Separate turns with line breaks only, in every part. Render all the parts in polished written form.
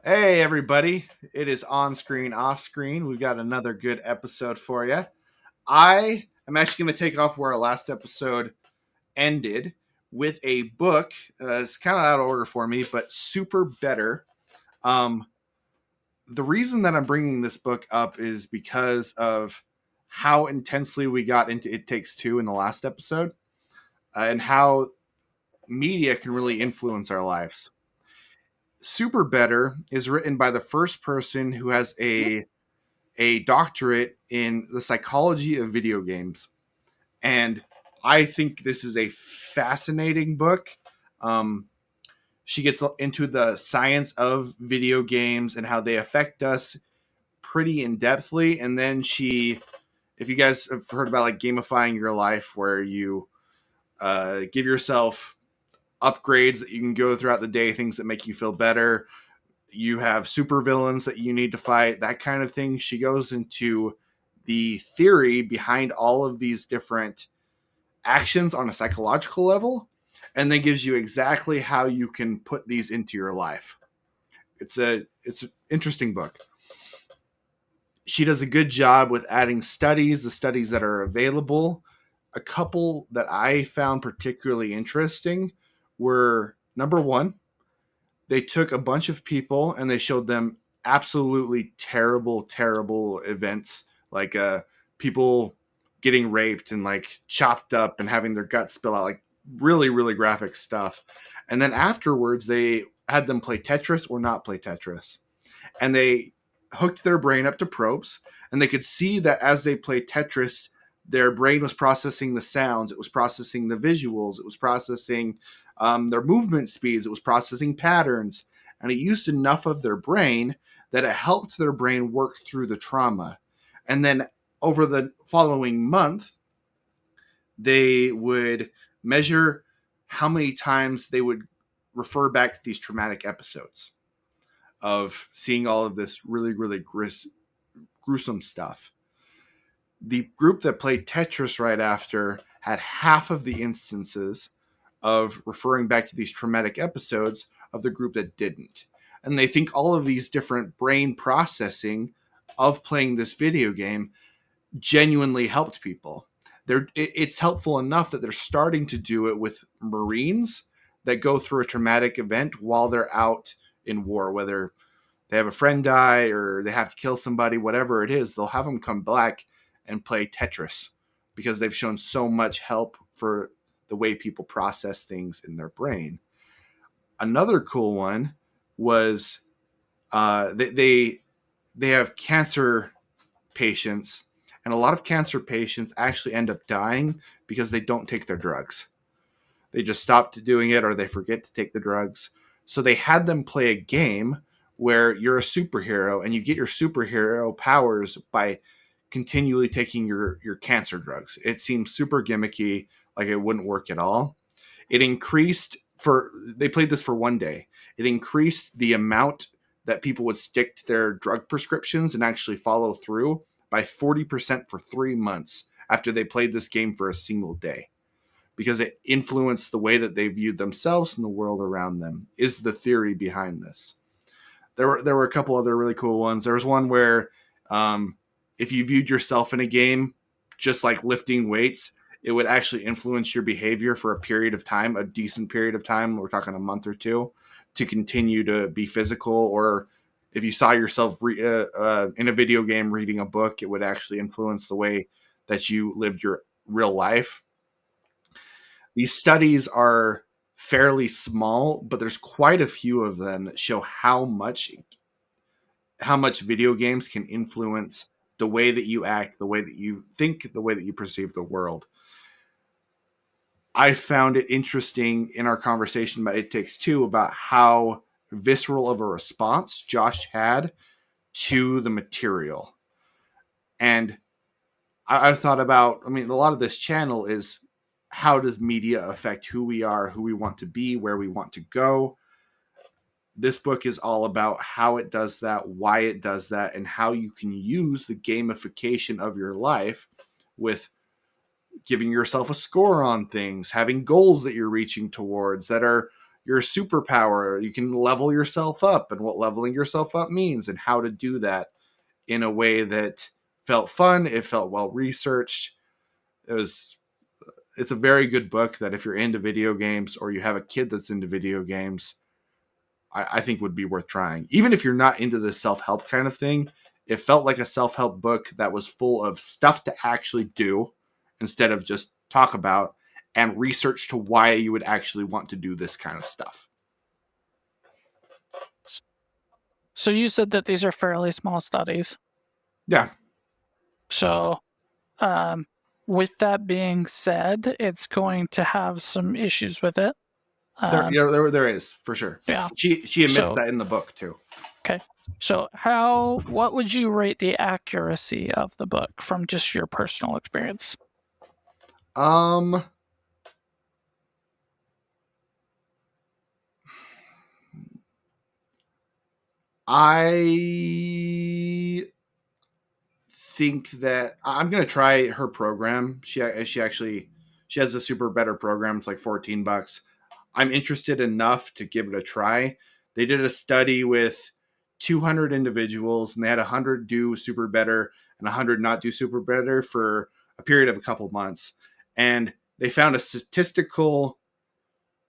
Hey, everybody. It is on screen, off screen. We've got another good episode for you. I am actually going to take off where our last episode ended with a book. It's kind of out of order for me, but super better. Um, the reason that I'm bringing this book up is because of how intensely we got into It Takes Two in the last episode and how media can really influence our lives. Super Better is written by the first person who has a doctorate in the psychology of video games. And I think this is a fascinating book. Um, she gets into the science of video games and how they affect us pretty in depthly. And then if you guys have heard about like gamifying your life, where you give yourself upgrades that you can go throughout the day, things that make you feel better. You have supervillains that you need to fight, that kind of thing. She goes into the theory behind all of these different actions on a psychological level, and then gives you exactly how you can put these into your life. It's an interesting book. She does a good job with adding the studies that are available. A couple that I found particularly interesting were, number one, they took a bunch of people and they showed them absolutely terrible events, like people getting raped and like chopped up and having their guts spill out, like really graphic stuff. And then afterwards they had them play Tetris or not play Tetris, and they hooked their brain up to probes, and they could see that as they played Tetris, their brain was processing the sounds, it was processing the visuals, it was processing their movement speeds, it was processing patterns, and it used enough of their brain that it helped their brain work through the trauma. And then over the following month, they would measure how many times they would refer back to these traumatic episodes of seeing all of this really gruesome stuff. The group that played Tetris right after had half of the instances of referring back to these traumatic episodes of the group that didn't. And they think all of these different brain processing of playing this video game genuinely helped people. It's helpful enough that they're starting to do it with Marines that go through a traumatic event while they're out in war, whether they have a friend die or they have to kill somebody, whatever it is, they'll have them come back and play Tetris because they've shown so much help for the way people process things in their brain. Another cool one was they have cancer patients, and a lot of cancer patients actually end up dying because they don't take their drugs. They just stop doing it or they forget to take the drugs. So they had them play a game where you're a superhero and you get your superhero powers by continually taking your cancer drugs. It seems super gimmicky, like it wouldn't work at all. It increased for they played this for one day. It increased the amount that people would stick to their drug prescriptions and actually follow through by 40% for 3 months after they played this game for a single day, because it influenced the way that they viewed themselves and the world around them, is the theory behind this. There were a couple other really cool ones. There was one where if you viewed yourself in a game just like lifting weights, it would actually influence your behavior for a period of time, a decent period of time. We're talking a month or two, to continue to be physical. Or if you saw yourself in a video game reading a book, it would actually influence the way that you lived your real life. These studies are fairly small, but there's quite a few of them that show how much video games can influence the way that you act, the way that you think, the way that you perceive the world. I found it interesting in our conversation about It Takes Two about how visceral of a response Josh had to the material. And I've thought about, I mean, a lot of this channel is how does media affect who we are, who we want to be, where we want to go. This book is all about how it does that, why it does that, and how you can use the gamification of your life with giving yourself a score on things, having goals that you're reaching towards that are your superpower. You can level yourself up and what leveling yourself up means and how to do that in a way that felt fun. It felt well researched. It's a very good book that if you're into video games or you have a kid that's into video games, I think would be worth trying. Even if you're not into the self-help kind of thing, it felt like a self-help book that was full of stuff to actually do instead of just talk about, and research to why you would actually want to do this kind of stuff.
So you said that these are fairly small studies.
Yeah.
So with that being said, it's going to have some issues with it.
There is, for sure.
Yeah.
She admits that in the book too.
Okay. So what would you rate the accuracy of the book from just your personal experience?
I think that I'm gonna try her program. She has a super better program. It's like $14. I'm interested enough to give it a try. They did a study with 200 individuals, and they had 100 do super better and 100 not do super better for a period of a couple months, and they found a statistical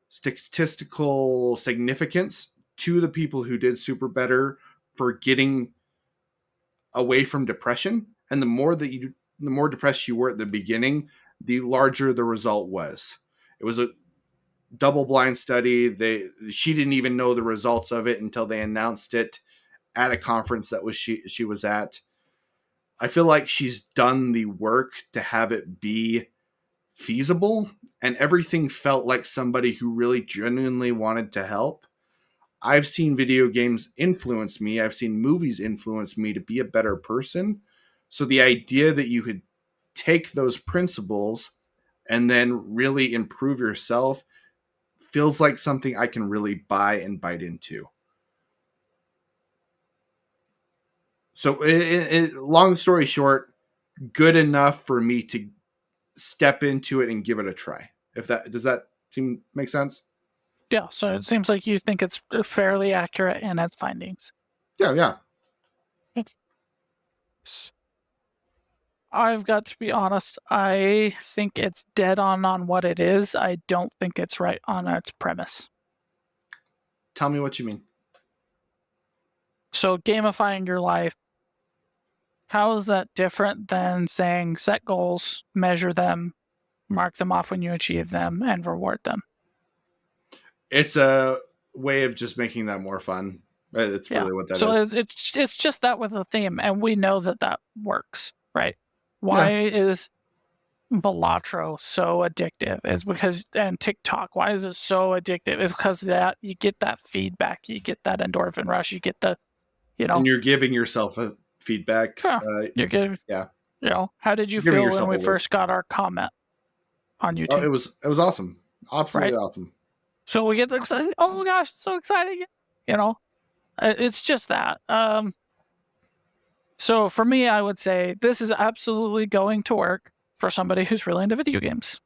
significance to the people who did super better for getting away from depression. And the more depressed you were at the beginning, the larger the result was. It was a double blind study. She didn't even know the results of it until they announced it at a conference that she was at. I feel like she's done the work to have it be feasible, and everything felt like somebody who really genuinely wanted to help. I've seen video games influence me. I've seen movies influence me to be a better person. So the idea that you could take those principles and then really improve yourself feels like something I can really buy and bite into. So long story short, good enough for me to step into it and give it a try. Does that make sense?
Yeah, so it seems like you think it's fairly accurate in its findings.
Yeah.
I've got to be honest, I think it's dead on what it is. I don't think it's right on its premise.
Tell me what you mean.
So gamifying your life, how is that different than saying set goals, measure them, mark them off when you achieve them, and reward them?
It's a way of just making that more fun. It's really what that is.
So it's just that with a theme, and we know that works, right? Why is Balatro so addictive? Is because, and TikTok, why is it so addictive? Is because that you get that feedback, you get that endorphin rush, you get the,
and you're giving yourself a feedback.
You're giving, how did you feel when we first got our comment on YouTube?
Oh, it was awesome, absolutely awesome.
So we get the excited. Oh gosh, it's so exciting! It's just that. So for me, I would say this is absolutely going to work for somebody who's really into video games.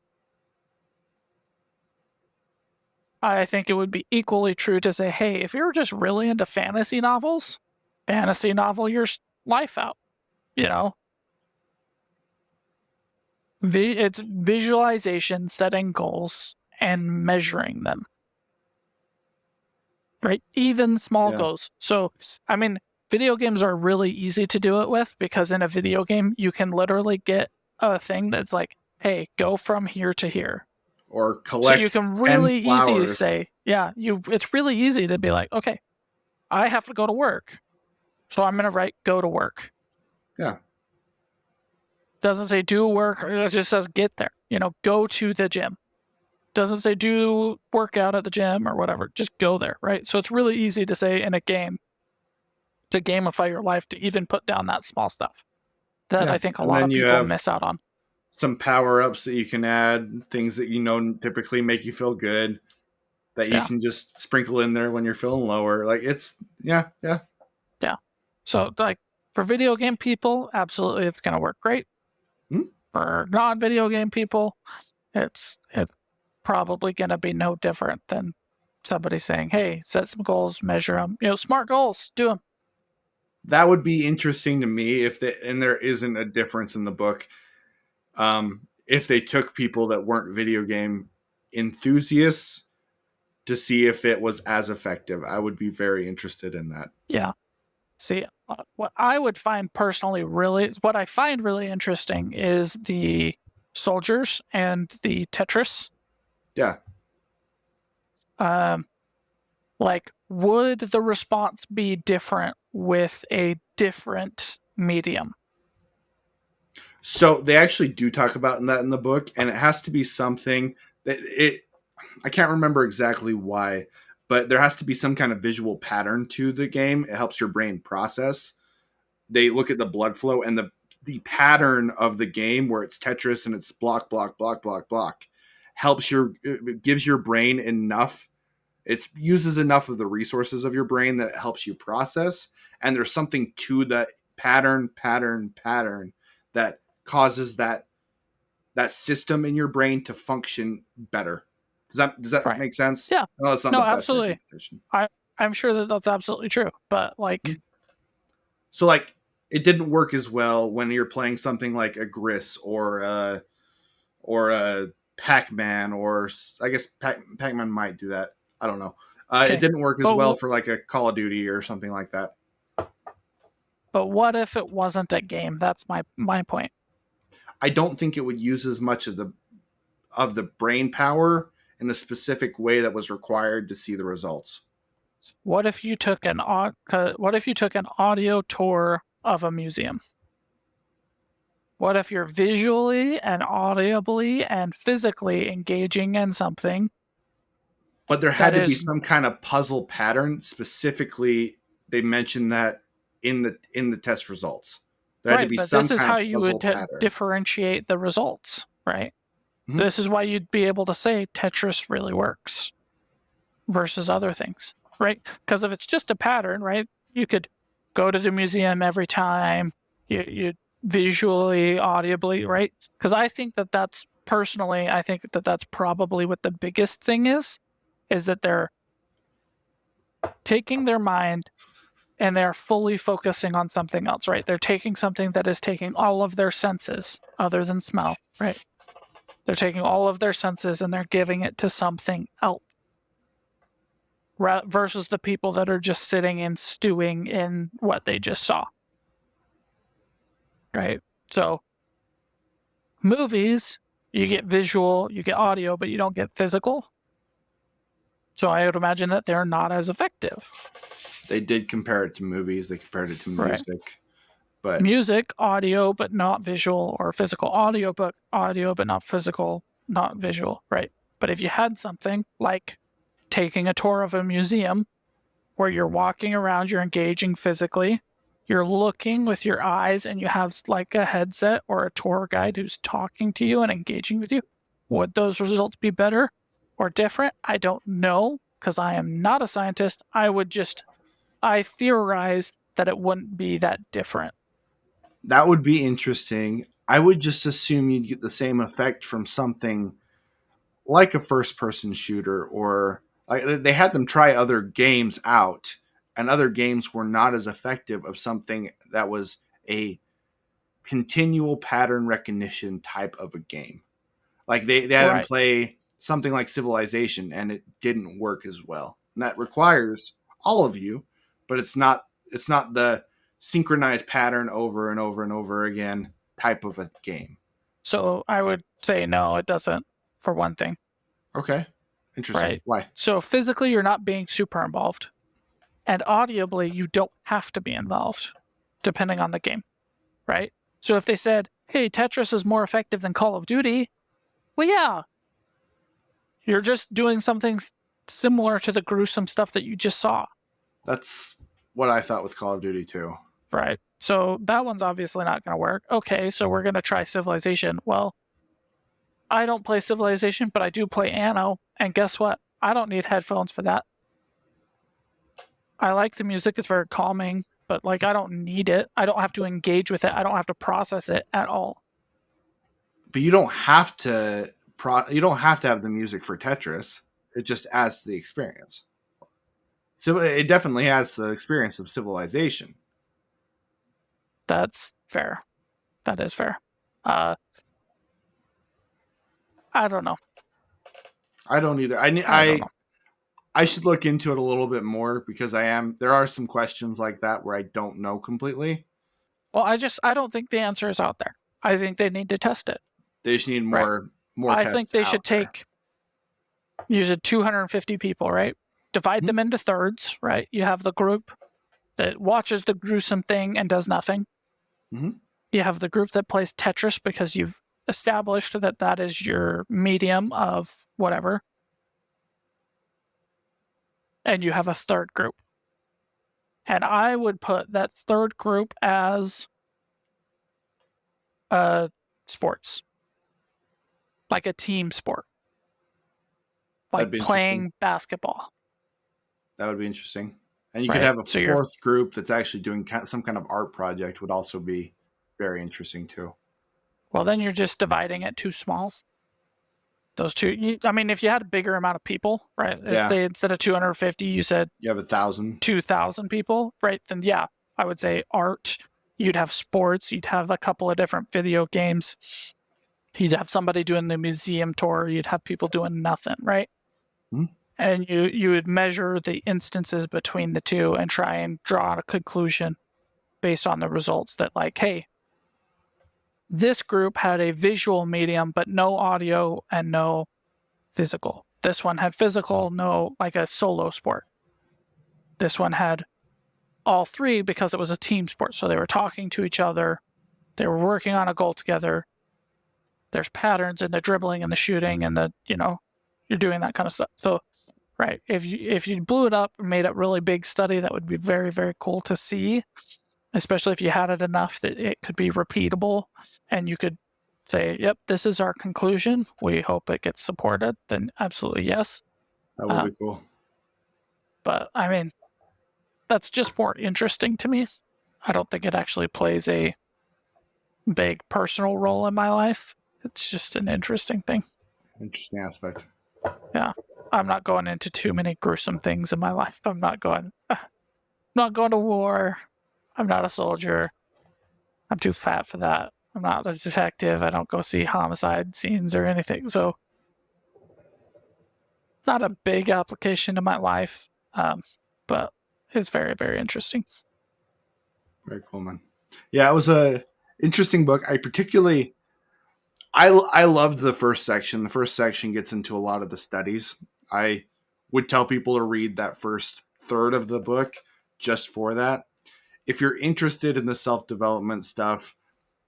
I think it would be equally true to say, hey, if you're just really into fantasy novels, fantasy novel your life out. It's visualization, setting goals, and measuring them. Right? Even small goals. So, I mean, video games are really easy to do it with, because in a video game, you can literally get a thing that's like, hey, go from here to here.
Or collect. So
you can really easy say, it's really easy to be like, okay, I have to go to work. So I'm going to write go to work.
Yeah.
Doesn't say do work, it just says get there. Go to the gym. Doesn't say do workout at the gym or whatever. Just go there, right? So it's really easy to say in a game to gamify your life, to even put down that small stuff that I think a lot of people miss out on.
Some power-ups that you can add, things that typically make you feel good, that you can just sprinkle in there when you're feeling lower. Like it's yeah.
So like for video game people, absolutely it's going to work great. For non-video game people, it's probably going to be no different than somebody saying, hey, set some goals, measure them, smart goals, do them.
That would be interesting to me and there isn't a difference in the book. If they took people that weren't video game enthusiasts to see if it was as effective, I would be very interested in that.
Yeah. See, what I find really interesting is the soldiers and the Tetris.
Yeah.
Like, would the response be different with a different medium?
So they actually do talk about that in the book, and it has to be something that I can't remember exactly why, but there has to be some kind of visual pattern to the game. It helps your brain process. They look at the blood flow and the pattern of the game where it's Tetris and it's block, block, block, block, block, it gives your brain enough. It uses enough of the resources of your brain that it helps you process. And there's something to the pattern that causes that system in your brain to function better. Does that
Right.
make sense?
Yeah.
No, it's not
No,
the best
absolutely.
representation.
I'm sure that that's absolutely true, but like,
So like it didn't work as well when you're playing something like a Gris or a Pac-Man, or I guess Pac-Man might do that. I don't know.
okay.
It didn't work as well for like a Call of Duty or something like that.
But what if it wasn't a game? That's my point.
I don't think it would use as much of the brain power in the specific way that was required to see the results.
What if you took an audio tour of a museum? What if you're visually and audibly and physically engaging in something?
But there had to be some kind of puzzle pattern. Specifically, they mentioned that in the test results. There had to be
but
some
this is
kind
how
of
you would
pattern.
differentiate the results, right?
Mm-hmm.
This is why you'd be able to say Tetris really works versus other things, right? Because if it's just a pattern, right, you could go to the museum every time, you visually, audibly, right? Because I think that's probably what the biggest thing is that they're taking their mind and they're fully focusing on something else, right? They're taking something that is taking all of their senses other than smell, right? They're taking all of their senses and they're giving it to something else. Versus the people that are just sitting and stewing in what they just saw. Right? So, movies, you get visual, you get audio, but you don't get physical. So I would imagine that they're not as effective.
They did compare it to movies. They compared it to music.
Right.
But
music, audio, but not visual, or physical audio, but not physical, not visual, right? But if you had something like taking a tour of a museum where you're walking around, you're engaging physically, you're looking with your eyes, and you have like a headset or a tour guide who's talking to you and engaging with you, would those results be better or different? I don't know, because I am not a scientist. I theorize that it wouldn't be that different.
That would be interesting. I would just assume you'd get the same effect from something like a first-person shooter, or they had them try other games out, and other games were not as effective of something that was a continual pattern recognition type of a game. Like they had them play something like Civilization, and it didn't work as well. And that requires all of you, but it's not the synchronized pattern over and over and over again type of a game.
So I would say no, it doesn't, for one thing.
Okay. Interesting.
Right.
Why?
So physically, you're not being super involved. And audibly, you don't have to be involved, depending on the game. Right? So if they said, hey, Tetris is more effective than Call of Duty, well, yeah. You're just doing something similar to the gruesome stuff that you just saw.
That's what I thought with Call of Duty too.
Right. So that one's obviously not going to work. Okay, so we're going to try Civilization. Well, I don't play Civilization, but I do play Anno. And guess what? I don't need headphones for that. I like the music. It's very calming, but like I don't need it. I don't have to engage with it. I don't have to process it at all.
But you don't have to have the music for Tetris. It just adds to the experience. So it definitely adds to the experience of civilization.
That's fair. That is fair. I don't know.
I don't either.
I don't know.
I should look into it a little bit more because there are some questions like that where I don't know completely.
Well, I don't think the answer is out there. I think they need to test it.
They just need
Right.
more
I
tests
think they
out
should
there.
use 250 people, right? Divide them into thirds, right? You have the group that watches the gruesome thing and does nothing.
Mhm.
You have the group that plays Tetris because you've established that that is your medium of whatever. And you have a third group. And I would put that third group as sports, like a team sport, like playing basketball.
That would be interesting. And you
right?
could have a
So
fourth group that's actually doing some kind of art project would also be very interesting too.
Well, then you're just dividing it too small. Those two, I mean, if you had a bigger amount of people, right?
Yeah.
If they, instead of 250, you said
you have 1,000,
2,000 people, right? Then yeah, I would say art. You'd have sports. You'd have a couple of different video games. You'd have somebody doing the museum tour. You'd have people doing nothing, right?
Mhm.
And you would measure the instances between the two and try and draw a conclusion based on the results that, like, hey, this group had a visual medium, but no audio and no physical. This one had physical, no, like a solo sport. This one had all three because it was a team sport. So they were talking to each other. They were working on a goal together. There's patterns in the dribbling and the shooting and the, you're doing that kind of stuff. So, right, if you blew it up and made a really big study, that would be very, very cool to see, especially if you had it enough that it could be repeatable and you could say, yep, this is our conclusion. We hope it gets supported. Then absolutely yes.
That would be cool.
But I mean, that's just more interesting to me. I don't think it actually plays a big personal role in my life. It's just an interesting thing.
Interesting aspect.
Yeah. I'm not going into too many gruesome things in my life. I'm not going to war. I'm not a soldier. I'm too fat for that. I'm not a detective. I don't go see homicide scenes or anything. So not a big application to my life. But it's very, very interesting.
Very cool, man. Yeah, it was a interesting book. I loved the first section. The first section gets into a lot of the studies. I would tell people to read that first third of the book just for that. If you're interested in the self-development stuff,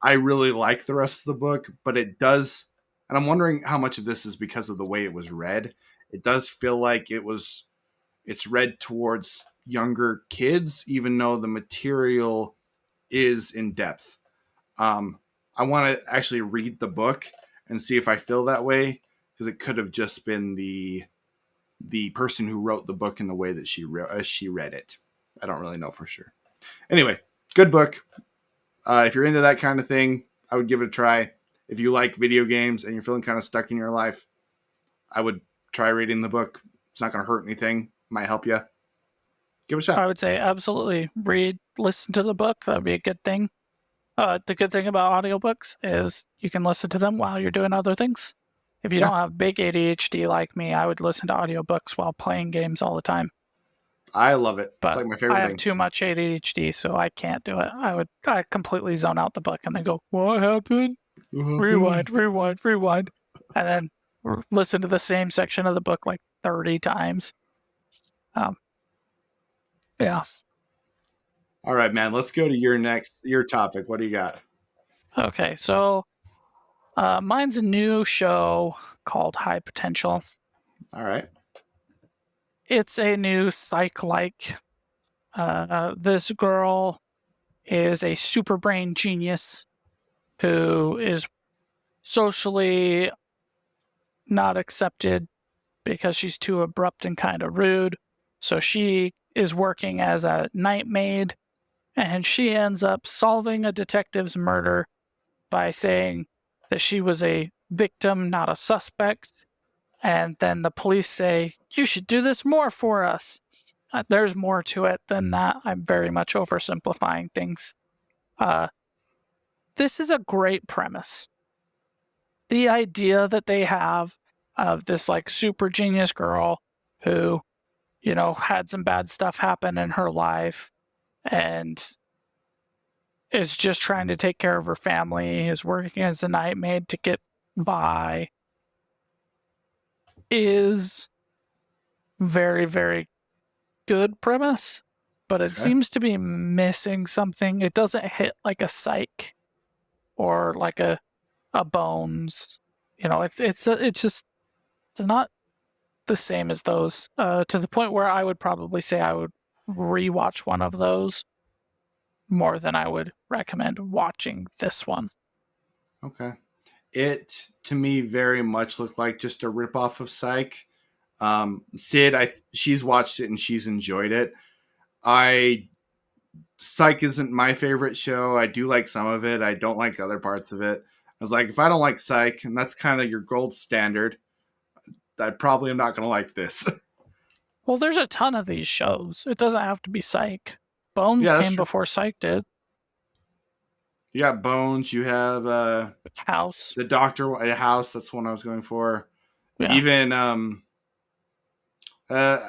I really like the rest of the book, but it does, and I'm wondering how much of this is because of the way it was read. It does feel like it's read towards younger kids, even though the material is in depth. I want to actually read the book and see if I feel that way, because it could have just been the person who wrote the book in the way that she read it. I don't really know for sure. Anyway, good book. If you're into that kind of thing, I would give it a try. If you like video games and you're feeling kind of stuck in your life, I would try reading the book. It's not going to hurt anything. Might help you. Give it a shot.
I would say absolutely listen to the book. That would be a good thing. The good thing about audiobooks is you can listen to them while you're doing other things. If you don't have big ADHD like me, I would listen to audiobooks while playing games all the time.
I love it.
But
it's like my favorite
I
thing.
have too much ADHD, so I can't do it. I completely zone out the book and then go, what happened? Rewind, and then listen to the same section of the book like 30 times. Yeah.
All right, man. Let's go to your topic. What do you got?
Okay, so mine's a new show called High Potential.
All right.
It's a new psych-like. This girl is a super brain genius who is socially not accepted because she's too abrupt and kind of rude. So she is working as a night maid, and she ends up solving a detective's murder by saying that she was a victim, not a suspect. And then the police say, you should do this more for us. There's more to it than that. I'm very much oversimplifying things. This is a great premise. The idea that they have of this like super genius girl who, had some bad stuff happen in her life and is just trying to take care of her family, is working as a night maid to get by, is very, very good premise, but it seems to be missing something. It doesn't hit like a Psych or like a Bones. It's not the same as those. To the point where I would probably say I would rewatch one of those more than I would recommend watching this one.
Okay. It, to me, very much looked like just a ripoff of Psych. Sid, she's watched it and she's enjoyed it. Psych isn't my favorite show. I do like some of it. I don't like other parts of it. I was like, if I don't like Psych, and that's kind of your gold standard, I probably am not going to like this.
Well, there's a ton of these shows. It doesn't have to be Psych. Bones came before Psych did.
You got Bones. You have
House.
The Doctor House. That's one I was going for.
Yeah.
Even I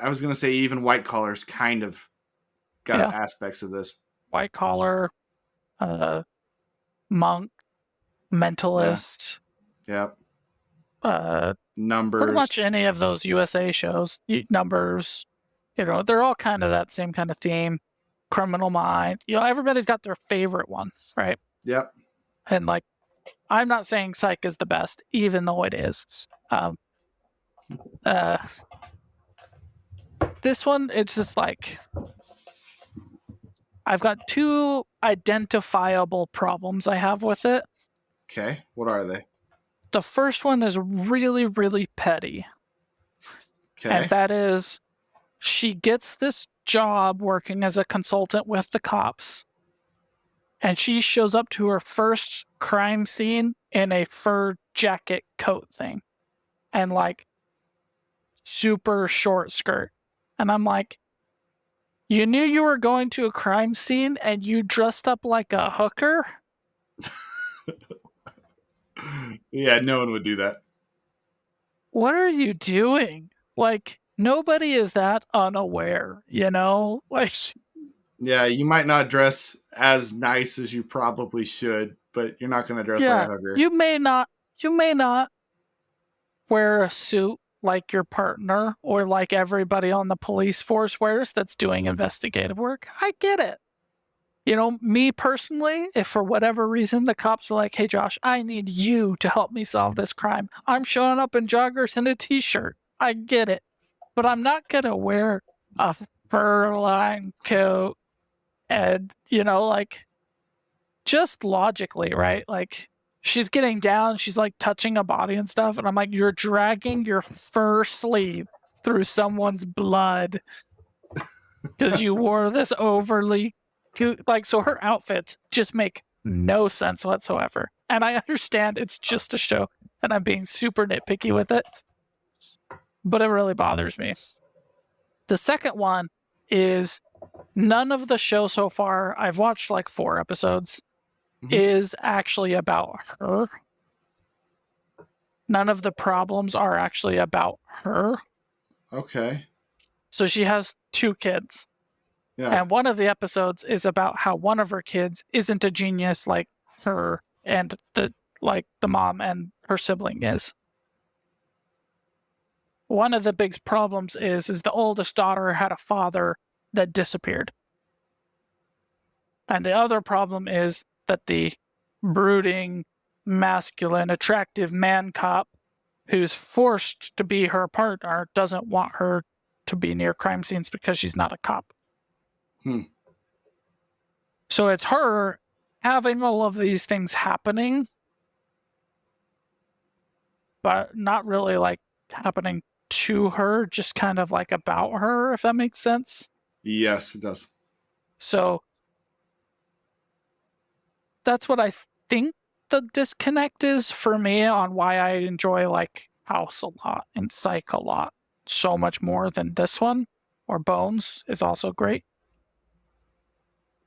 was going to say even White Collar's kind of got aspects of this.
White Collar, Monk, Mentalist.
Yep.
Numbers. Pretty much any of those USA shows. Numbers. They're all kind of that same kind of theme. Criminal Minds. Everybody's got their favorite ones, right?
Yep.
And like, I'm not saying Psych is the best, even though it is. This one, it's just like, I've got two identifiable problems I have with it.
Okay, what are they?
The first one is really, really petty. Okay. And that is, she gets this job working as a consultant with the cops. And she shows up to her first crime scene in a fur jacket coat thing. And like, super short skirt. And I'm like, you knew you were going to a crime scene and you dressed up like a hooker?
Yeah, no one would do that.
What are you doing? Like, nobody is that unaware, Like,
yeah, you might not dress as nice as you probably should, but you're not going to dress like a hooker.
You may not wear a suit like your partner or like everybody on the police force wears that's doing investigative work. I get it. Me personally, if for whatever reason the cops were like, hey, Josh, I need you to help me solve this crime, I'm showing up in joggers and a t-shirt. I get it. But I'm not going to wear a fur-lined coat and, like, just logically, right? Like, she's getting down, she's like touching a body and stuff, and I'm like, you're dragging your fur sleeve through someone's blood because you wore this overly cute, like, so her outfits just make no sense whatsoever. And I understand it's just a show, and I'm being super nitpicky with it, but it really bothers me. The second one is none of the show so far, I've watched like 4 episodes, is actually about her. None of the problems are actually about her.
Okay.
So she has 2 kids. Yeah. And one of the episodes is about how one of her kids isn't a genius like her and the mom and her sibling is. One of the big problems is the oldest daughter had a father that disappeared. And the other problem is that the brooding, masculine, attractive man cop who's forced to be her partner doesn't want her to be near crime scenes because she's not a cop. So it's her having all of these things happening, but not really like happening to her, just kind of like about her, if that makes sense.
Yes, it does.
So that's what I think the disconnect is for me on why I enjoy like House a lot and Psych a lot. So much more than this one, or Bones is also great.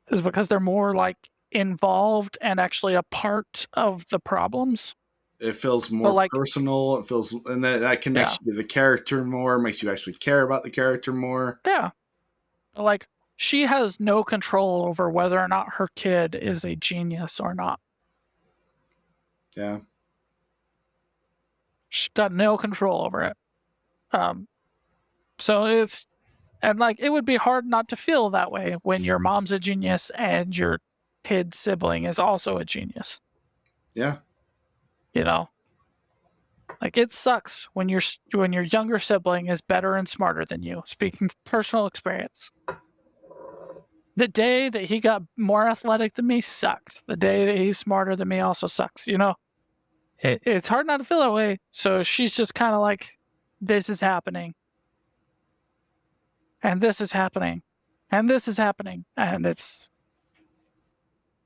Is because they're more like involved and actually a part of the problems.
It feels
But
more
like,
personal. It feels, and that connects
yeah,
you to the character more, makes you actually care about the character more.
yeah. Like, she has no control over whether or not her kid is a genius or not.
Yeah.
She's got no control over it. So it's, and like, it would be hard not to feel that way when your mom's a genius and your kid sibling is also a genius.
Yeah.
You know, like, it sucks when your younger sibling is better and smarter than you. Speaking of personal experience, the day that he got more athletic than me sucked. The day that he's smarter than me also sucks. You know, it's hard not to feel that way. So she's just kind of like, this is happening, and this is happening, and this is happening, and it's.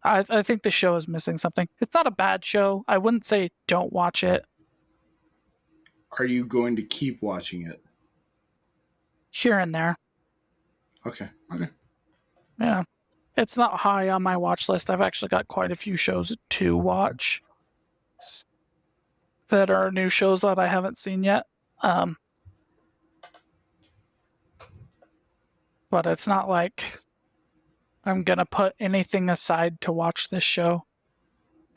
I think the show is missing something. It's not a bad show. I wouldn't say don't watch it.
Are you going to keep watching it?
Here and there.
Okay. Okay.
Yeah. It's not high on my watch list. I've actually got quite a few shows to watch that are new shows that I haven't seen yet. But it's not like I'm going to put anything aside to watch this show.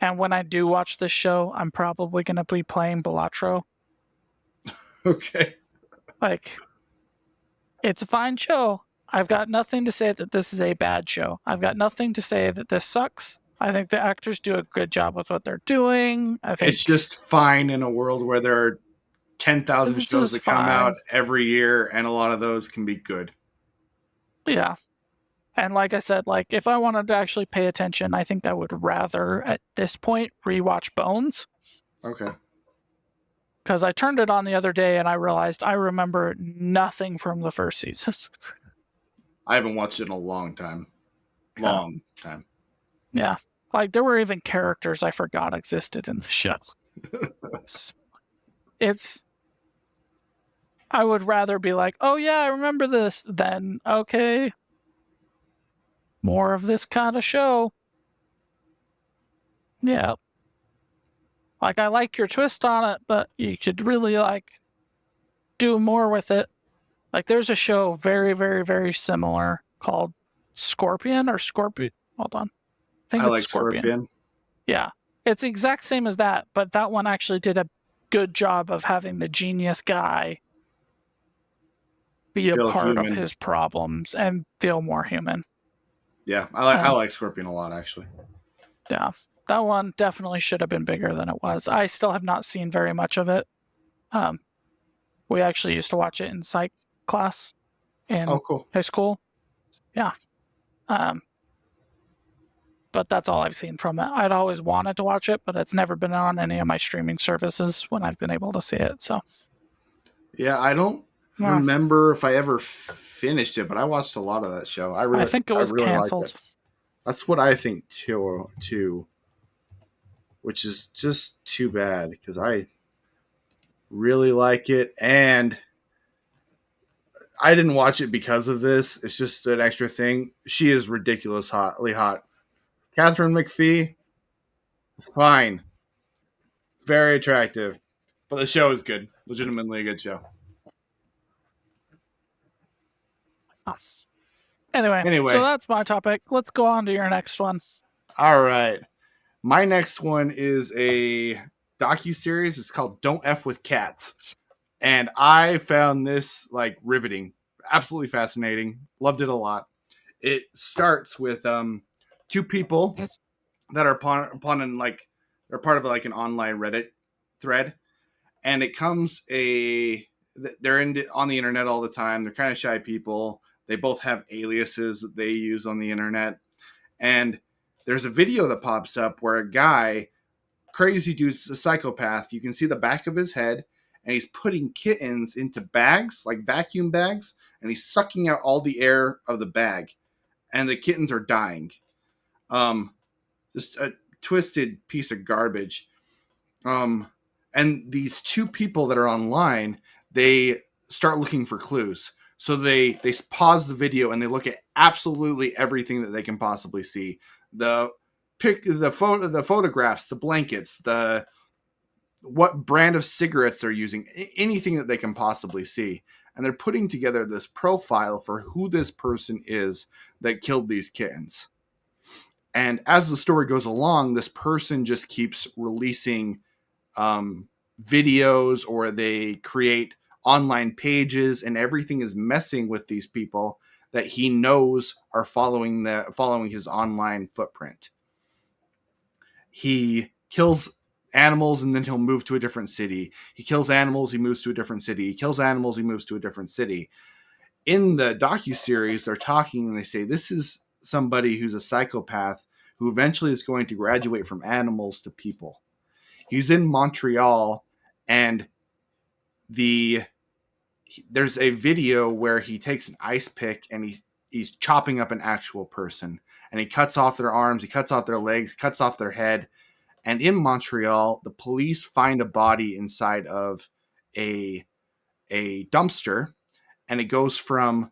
And when I do watch this show, I'm probably going to be playing Balatro.
Okay.
Like, it's a fine show. I've got nothing to say that this is a bad show. I've got nothing to say that this sucks. I think the actors do a good job with what they're doing. I think
It's just fine in a world where there are 10,000
this
shows
is
that come
fine.
out every year, and a lot of those can be good.
Yeah. And like I said, like, if I wanted to actually pay attention, I think I would rather, at this point, rewatch Bones.
Okay.
Because I turned it on the other day and I realized I remember nothing from the first season.
I haven't watched it in a long time. Long time.
Yeah. Like, there were even characters I forgot existed in the show. It's. I would rather be like, oh yeah, I remember this, than, okay, more of this kind of show. Yeah. Like, I like your twist on it, but you could really, like, do more with it. Like, there's a show very, very, very similar called Scorpion or Scorpion. Hold on. I think
I
it's
like
Scorpion. Yeah. It's the exact same as that, but that one actually did a good job of having the genius guy be a
Feel
part of
human.
his problems and feel more human.
Yeah, I like Scorpion a lot, actually.
Yeah. That one definitely should have been bigger than it was. I still have not seen very much of it. We actually used to watch it in psych class in
Oh, cool.
high school. Yeah. But that's all I've seen from it. I'd always wanted to watch it, but it's never been on any of my streaming services when I've been able to see it. So,
Yeah, I don't remember if I ever finished it, but I watched a lot of that show.
I think it was
really
canceled.
liked it. That's what I think too, which is just too bad because I really like it, and I didn't watch it because of this. It's just an extra thing. She is ridiculously hot. Catherine McPhee is fine, very attractive, but the show is good. Legitimately a good show.
Anyway, so that's my topic. Let's go on to your next one.
All right. My next one is a docu-series. It's called Don't F with Cats. And I found this like riveting, absolutely fascinating. Loved it a lot. It starts with two people that are upon an, like, they're part of like an online Reddit thread, and it comes they're on the internet all the time. They're kind of shy people. They both have aliases that they use on the internet, and there's a video that pops up where a guy, crazy dude's a psychopath. You can see the back of his head, and he's putting kittens into bags, like vacuum bags, and he's sucking out all the air of the bag, and the kittens are dying. Just a twisted piece of garbage. And these two people that are online, they start looking for clues. So they pause the video and they look at absolutely everything that they can possibly see. The the photographs, the blankets, the what brand of cigarettes they're using, anything that they can possibly see. And they're putting together this profile for who this person is that killed these kittens. And as the story goes along, this person just keeps releasing videos, or they create online pages, and everything is messing with these people that he knows are following his online footprint. He kills animals and then he'll move to a different city. He kills animals, he moves to a different city. He kills animals, he moves to a different city. In the docuseries, they're talking and they say this is somebody who's a psychopath who eventually is going to graduate from animals to people. He's in Montreal, and there's a video where he takes an ice pick and he's chopping up an actual person, and he cuts off their arms, he cuts off their legs, cuts off their head. And in Montreal, the police find a body inside of a dumpster, and it goes from,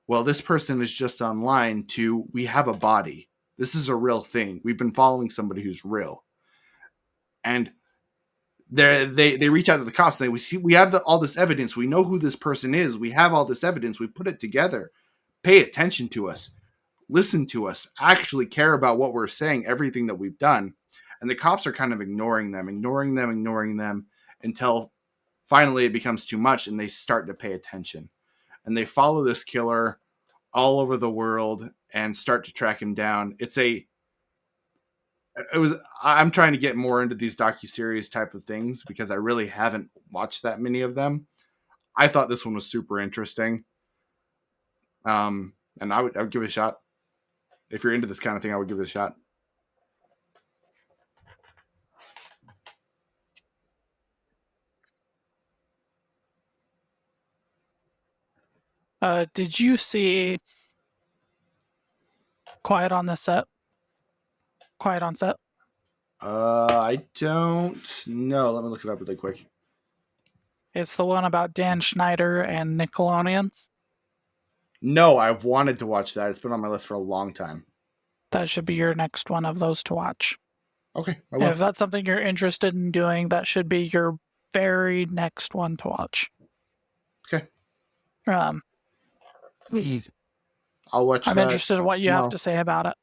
well, this person is just online, to we have a body. This is a real thing. We've been following somebody who's real. And they reach out to the cops and we have all this evidence. We know who this person is. We have all this evidence. We put it together. Pay attention to us. Listen to us. Actually care about what we're saying, everything that we've done. And the cops are kind of ignoring them until finally it becomes too much and they start to pay attention. And they follow this killer all over the world and start to track him down. I'm trying to get more into these docuseries type of things because I really haven't watched that many of them. I thought this one was super interesting. And I would give it a shot. If you're into this kind of thing, I would give it a shot.
Did you see Quiet on Set?
I don't know. Let me look it up really quick.
It's the one about Dan Schneider and Nickelodeons.
No, I've wanted to watch that. It's been on my list for a long time.
That should be your next one of those to watch.
Okay, I will.
If that's something you're interested in doing, that should be your very next one to watch.
Okay.
I'll
watch.
I'm interested in what you have to say about it.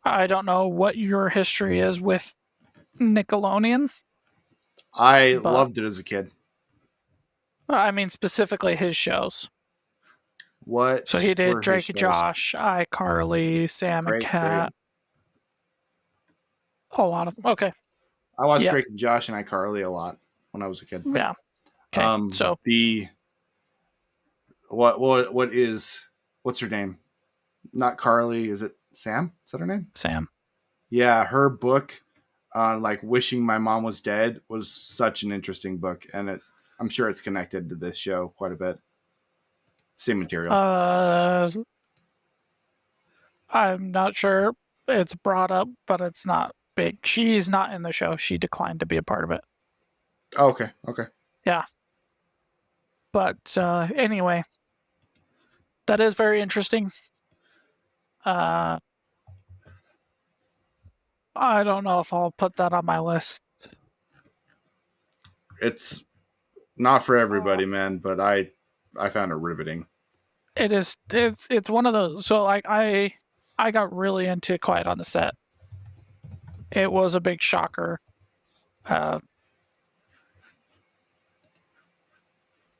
I don't know what your history is with Nickelodeons.
I loved it as a kid.
I mean, specifically his shows.
What?
So he did Drake and Josh, iCarly, Sam and Cat. A lot of them. Okay.
I watched Drake and Josh and iCarly a lot when I was a kid.
Yeah. Okay. So what's her name? Not Carly. Is it Sam? Is that her name? Sam.
Yeah, her book on like wishing my mom was dead was such an interesting book, and I'm sure it's connected to this show quite a bit. Same material.
I'm not sure. It's brought up, but it's not big. She's not in the show. She declined to be a part of it.
Oh, okay.
Yeah. But anyway, that is very interesting. I don't know if I'll put that on my list.
It's not for everybody, man, but I found it riveting.
It is. It's one of those. So like I got really into Quiet on the Set. It was a big shocker.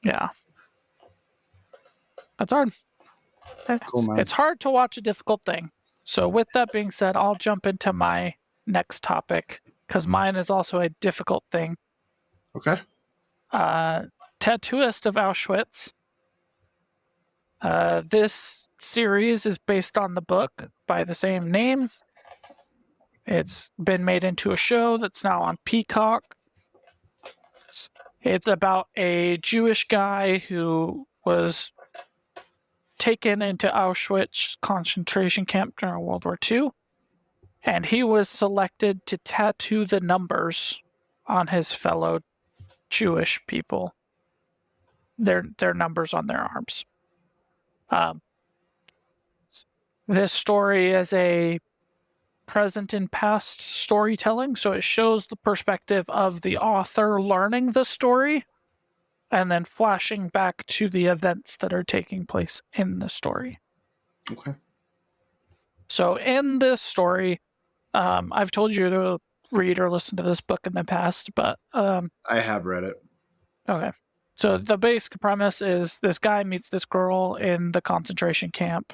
Yeah. That's hard.
Cool, man.
It's hard to watch a difficult thing. So with that being said, I'll jump into my next topic because mine is also a difficult thing.
Okay.
Tattooist of Auschwitz. This series is based on the book by the same name. It's been made into a show that's now on Peacock. It's about a Jewish guy who was taken into Auschwitz concentration camp during World War II, and he was selected to tattoo the numbers on his fellow Jewish people, their numbers on their arms. This story is a present and past storytelling, so it shows the perspective of the author learning the story and then flashing back to the events that are taking place in the story.
Okay.
So in this story, I've told you to read or listen to this book in the past, but
I have read it.
okay. So the basic premise is this guy meets this girl in the concentration camp.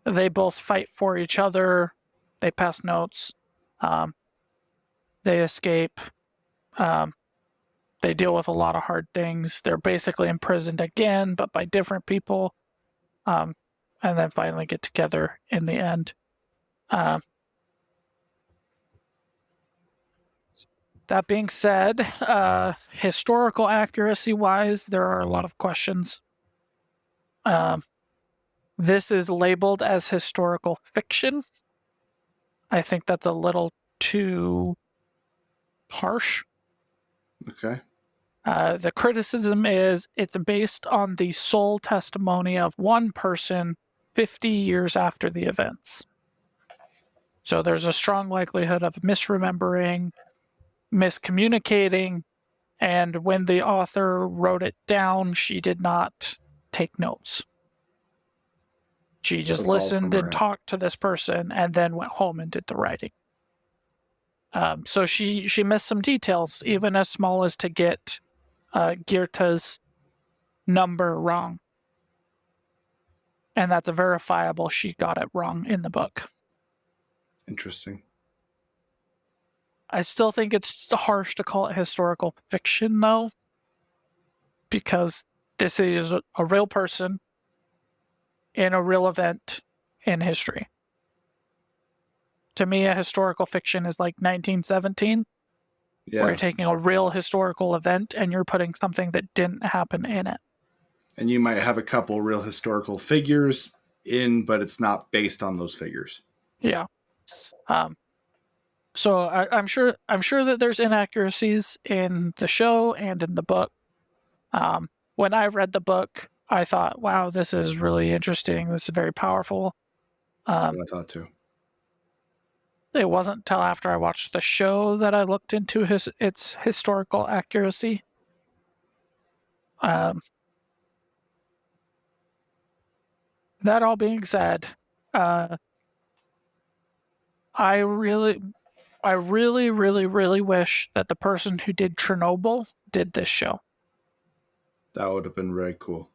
They both fight for each other. They pass notes. They escape. They deal with a lot of hard things. They're basically imprisoned again, but by different people. And then finally get together in the end. That being said, historical accuracy-wise, there are a lot of questions. This is labeled as historical fiction. I think that's a little too harsh.
Okay.
The criticism is it's based on the sole testimony of one person 50 years after the events. So there's a strong likelihood of misremembering, miscommunicating, and when the author wrote it down, she did not take notes. She just listened and talked to this person and then went home and did the writing. So she missed some details, even as small as to get Goethe's number wrong. And that's a verifiable she got it wrong in the book.
Interesting.
I still think it's harsh to call it historical fiction, though, because this is a real person in a real event in history. To me, a historical fiction is like 1917, where you're taking a real historical event and you're putting something that didn't happen in it.
And you might have a couple real historical figures in, but it's not based on those figures.
Yeah. So I'm sure that there's inaccuracies in the show and in the book. When I read the book, I thought, wow, this is really interesting. This is very powerful.
That's what I thought too.
It wasn't until after I watched the show that I looked into its historical accuracy. That all being said, I really wish that the person who did Chernobyl did this show.
That would have been very cool.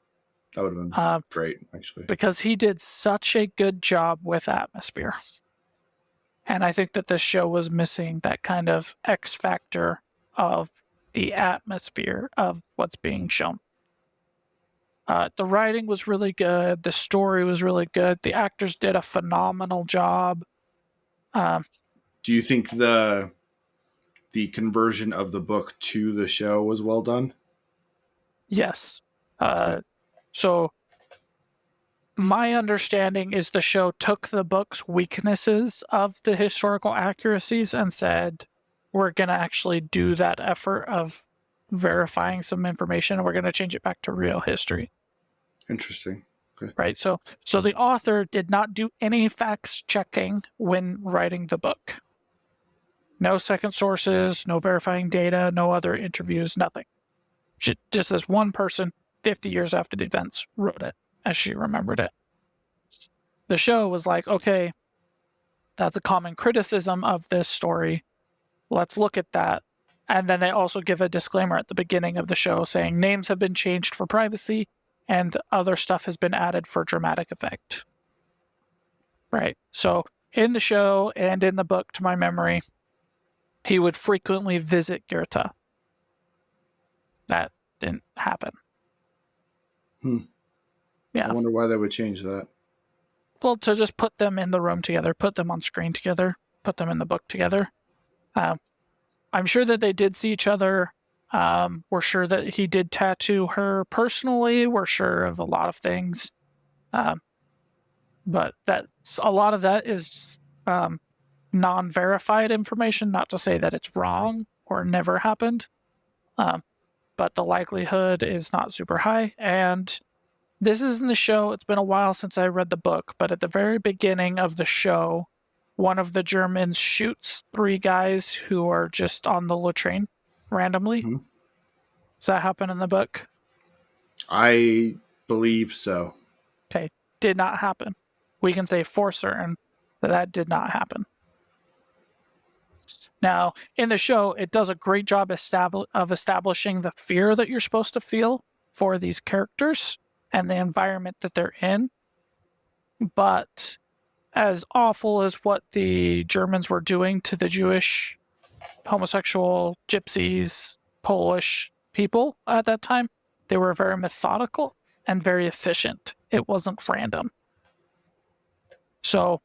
That would have been great, actually.
Because he did such a good job with atmosphere. And I think that this show was missing that kind of X factor of the atmosphere of what's being shown. The writing was really good. The story was really good. The actors did a phenomenal job.
Do you think the conversion of the book to the show was well done?
Yes. So my understanding is the show took the book's weaknesses of the historical accuracies and said, we're going to actually do that effort of verifying some information and we're going to change it back to real history.
Interesting. Okay.
Right. So the author did not do any facts checking when writing the book. No second sources, no verifying data, no other interviews, nothing. Just this one person 50 years after the events wrote it as she remembered it. The show was like, okay, that's a common criticism of this story. Let's look at that. And then they also give a disclaimer at the beginning of the show saying names have been changed for privacy and other stuff has been added for dramatic effect. Right. So in the show and in the book, to my memory, he would frequently visit Goethe. That didn't happen. Yeah.
I wonder why they would change that.
Well, to just put them in the room together, put them on screen together, put them in the book together. I'm sure that they did see each other. We're sure that he did tattoo her personally. We're sure of a lot of things. But a lot of that is non-verified information, not to say that it's wrong or never happened, but the likelihood is not super high. And this is in the show. It's been a while since I read the book, but at the very beginning of the show, one of the Germans shoots 3 guys who are just on the latrine randomly.
Mhm.
Does that happen in the book?
I believe so.
Okay, did not happen. We can say for certain that that did not happen. Now, in the show, it does a great job of establishing the fear that you're supposed to feel for these characters and the environment that they're in. But as awful as what the Germans were doing to the Jewish, homosexual, gypsies, Polish people at that time, they were very methodical and very efficient. It wasn't random. So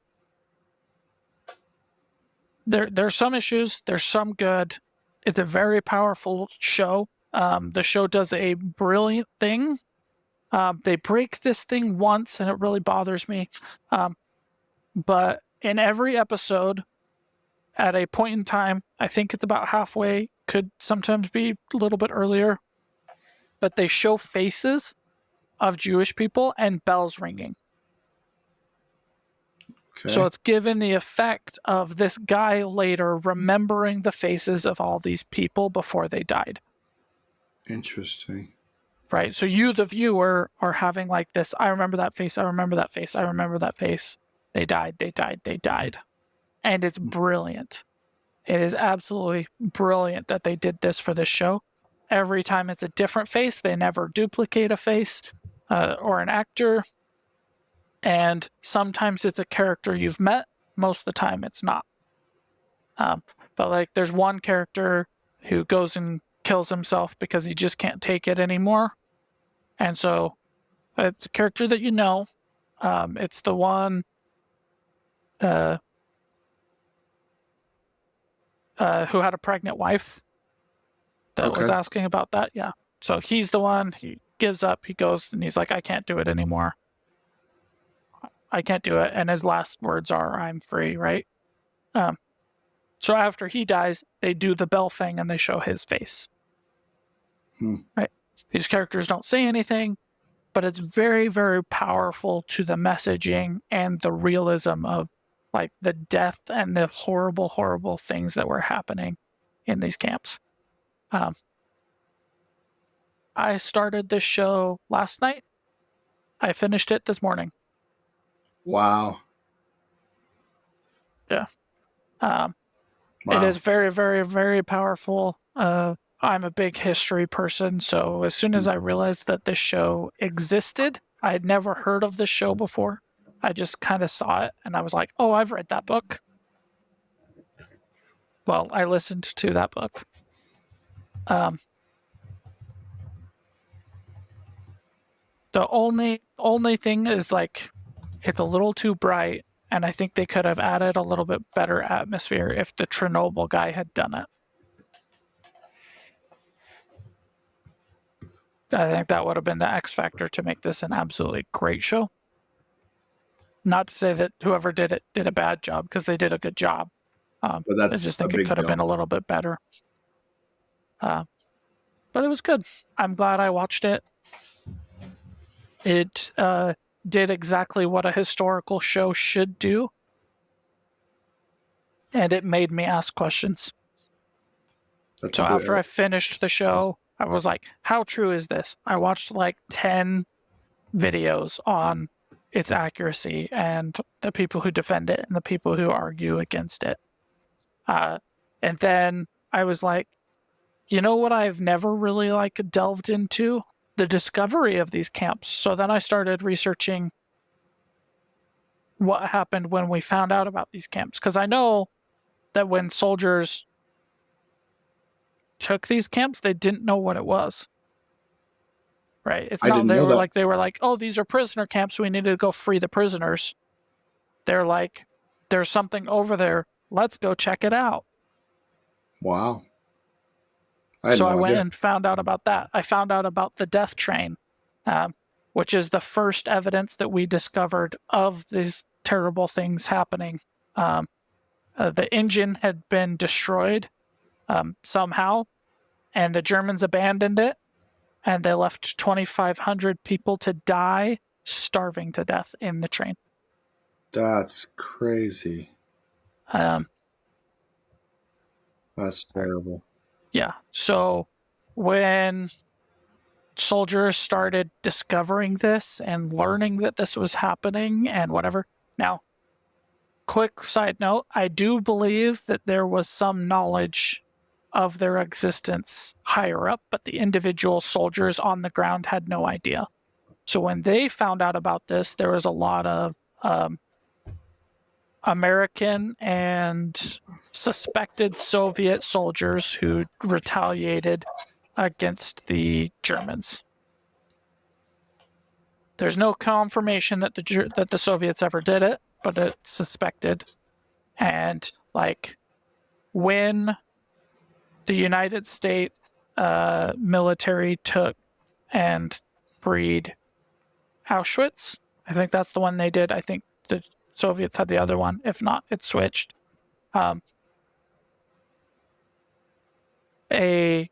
there's some issues, there's some good. It's a very powerful show. The show does a brilliant thing. They break this thing once, and it really bothers me. But in every episode, at a point in time, I think it's about halfway, could sometimes be a little bit earlier, but they show faces of Jewish people and bells ringing.
Okay.
So it's given the effect of this guy later remembering the faces of all these people before they died.
Interesting.
Right? So you, the viewer, are having like this, I remember that face, I remember that face, I remember that face. They died, they died, they died. And it's brilliant. It is absolutely brilliant that they did this for this show. Every time it's a different face, they never duplicate a face or an actor. And sometimes it's a character you've met. Most of the time it's not. But like there's one character who goes and kills himself because he just can't take it anymore. And so it's a character that you know. It's the one who had a pregnant wife that was asking about that. Yeah. So he's the one, he gives up, he goes and he's like, I can't do it anymore. I can't do it. And his last words are, I'm free, right? So after he dies, they do the bell thing and they show his face. Right? These characters don't say anything, but it's very, very powerful to the messaging and the realism of like the death and the horrible, horrible things that were happening in these camps. I started this show last night. I finished it this morning.
Wow.
Yeah.
Wow.
It is very, very, very powerful. I'm a big history person, so as soon as I realized that this show existed, I had never heard of this show before. I just kind of saw it, and I was like, oh, I've read that book. Well, I listened to that book. The only thing is like, it's a little too bright, and I think they could have added a little bit better atmosphere if the Chernobyl guy had done it. I think that would have been the X factor to make this an absolutely great show. Not to say that whoever did it did a bad job, because they did a good job.
But
I just think it could have been a little bit better. But it was good. I'm glad I watched it. It did exactly what a historical show should do. And it made me ask questions. So after I finished the show, I was like, how true is this? I watched like 10 videos on its accuracy and the people who defend it and the people who argue against it. And then I was like, you know what I've never really like delved into? The discovery of these camps. So then I started researching what happened when we found out about these camps. Because I know that when soldiers took these camps, they didn't know what it was. Right? It's not they were like, oh, these are prisoner camps, we need to go free the prisoners. They're like, there's something over there. Let's go check it out.
Wow.
So I went and found out about that. I found out about the death train, which is the first evidence that we discovered of these terrible things happening. The engine had been destroyed somehow, and the Germans abandoned it, and they left 2,500 people to die starving to death in the train.
That's crazy.
Um,
That's terrible.
yeah. So when soldiers started discovering this and learning that this was happening and whatever. Now, quick side note, I do believe that there was some knowledge of their existence higher up, but the individual soldiers on the ground had no idea. So when they found out about this, there was a lot of American and suspected Soviet soldiers who retaliated against the Germans. There's no confirmation that the Soviets ever did it, but it's suspected. And like when the United States military took and freed Auschwitz, I think that's the one they did. I think the Soviets had the other one. If not, it switched. A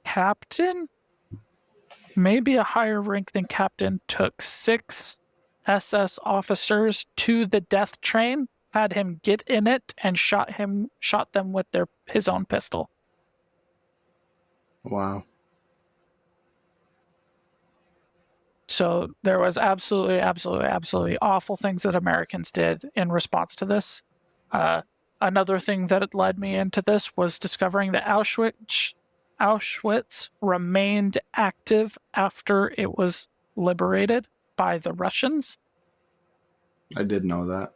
captain, maybe a higher rank than captain, took 6 SS officers to the death train, had him get in it, and shot them with his own pistol.
Wow.
So there was absolutely awful things that Americans did in response to this. Another thing that led me into this was discovering that Auschwitz remained active after it was liberated by the Russians.
I did know that.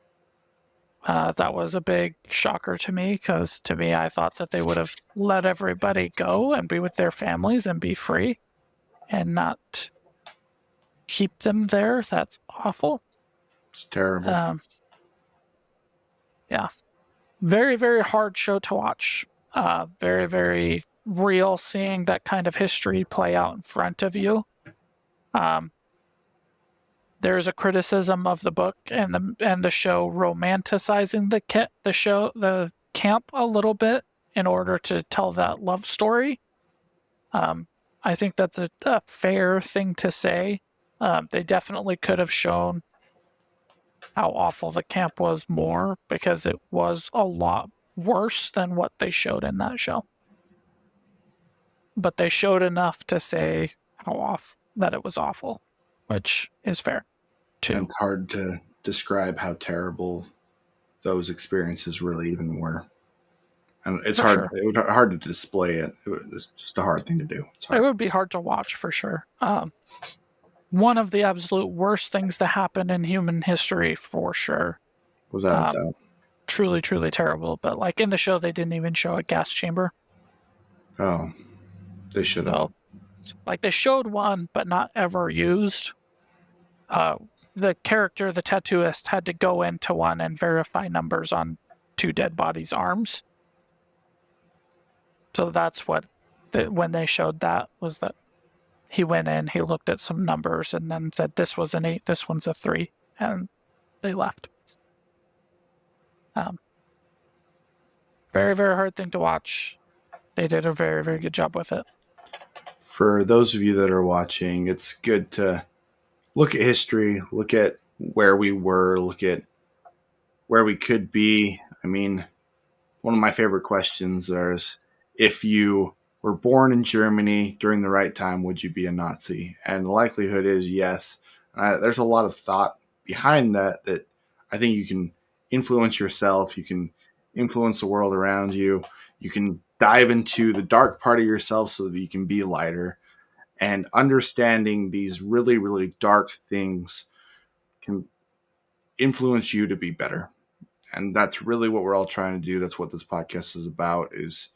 That was a big shocker to me, because to me, I thought that they would have let everybody go and be with their families and be free and not keep them there. That's awful.
It's terrible.
Yeah. Very, very hard show to watch. Very, very real, seeing that kind of history play out in front of you. There's a criticism of the book and the show romanticizing the camp a little bit in order to tell that love story. I think that's a fair thing to say. They definitely could have shown how awful the camp was more, because it was a lot worse than what they showed in that show. But they showed enough to say that it was awful, which is fair too.
And it's hard to describe how terrible those experiences really even were. And it's hard.
Sure.
It would hard to display it. It's just a hard thing to do.
It would be hard to watch for sure. One of the absolute worst things to happen in human history, for sure.
Without a doubt.
Truly, truly terrible. But like in the show, they didn't even show a gas chamber.
Oh, they should have.
So, like they showed one, but not ever used. The character, the tattooist, had to go into one and verify numbers on 2 dead bodies' arms. So that's what, when they showed that, was that he went in, he looked at some numbers, and then said, this was an 8, this one's a 3, and they left. Very, very hard thing to watch. They did a very, very good job with it.
For those of you that are watching, it's good to look at history, look at where we were, look at where we could be. I mean, one of my favorite questions is, if you were born in Germany during the right time, would you be a Nazi? And the likelihood is yes. There's a lot of thought behind that I think you can influence yourself. You can influence the world around you. You can dive into the dark part of yourself so that you can be lighter. And understanding these really, really dark things can influence you to be better. And that's really what we're all trying to do. That's what this podcast is about, is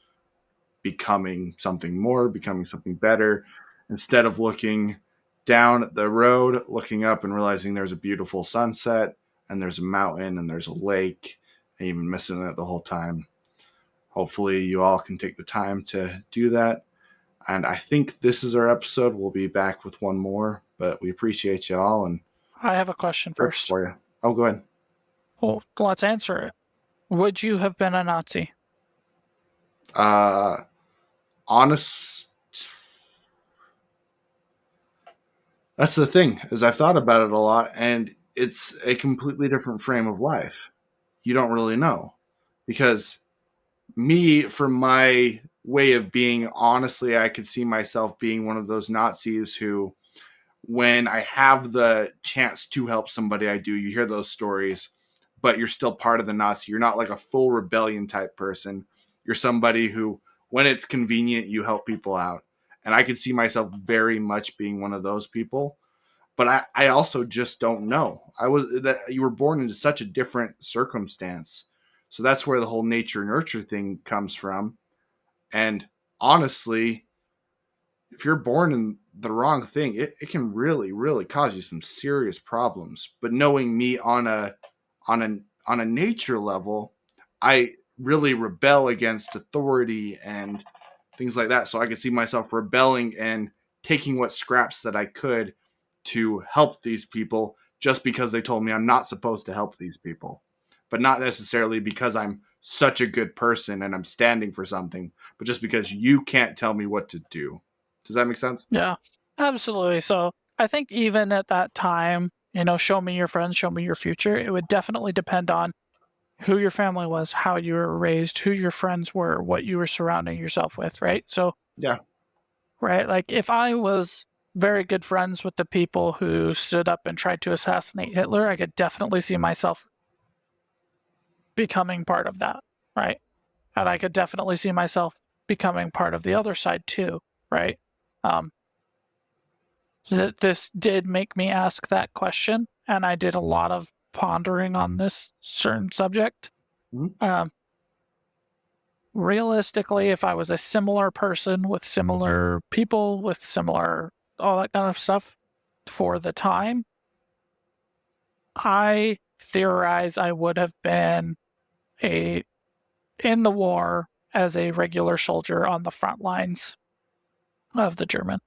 becoming something more, becoming something better. Instead of looking down at the road, looking up and realizing there's a beautiful sunset and there's a mountain and there's a lake, and you've been missing it the whole time. Hopefully you all can take the time to do that. And I think this is our episode. We'll be back with one more, but we appreciate you all. And
I have a question first
for you. Oh, go ahead.
Well, let's answer it. Would you have been a Nazi?
Uh, honest. That's the thing is I've thought about it a lot, and it's a completely different frame of life. You don't really know because me, from my way of being, honestly, I could see myself being one of those Nazis who, when I have the chance to help somebody, I do. You hear those stories, but you're still part of the Nazi. You're not like a full rebellion type person. You're somebody who, when it's convenient, you help people out. And I could see myself very much being one of those people. But I also just don't know. I was that you were born into such a different circumstance. So that's where the whole nature nurture thing comes from. And honestly, if you're born in the wrong thing, it can really, really cause you some serious problems. But knowing me on a on a nature level, I really rebel against authority and things like that. So I could see myself rebelling and taking what scraps that I could to help these people just because they told me I'm not supposed to help these people. But not necessarily because I'm such a good person and I'm standing for something, but just because you can't tell me what to do. Does that make sense?
Yeah, absolutely. So I think even at that time, show me your friends, show me your future. It would definitely depend on who your family was, how you were raised, who your friends were, what you were surrounding yourself with, right? So,
Yeah.
right, like if I was very good friends with the people who stood up and tried to assassinate Hitler, I could definitely see myself becoming part of that, right? And I could definitely see myself becoming part of the other side too, right? Um, this did make me ask that question, and I did a lot of pondering on this certain subject.
Mhm.
Realistically, if I was a similar person with similar people, with similar all that kind of stuff for the time, I theorize I would have been a in the war as a regular soldier on the front lines of the German.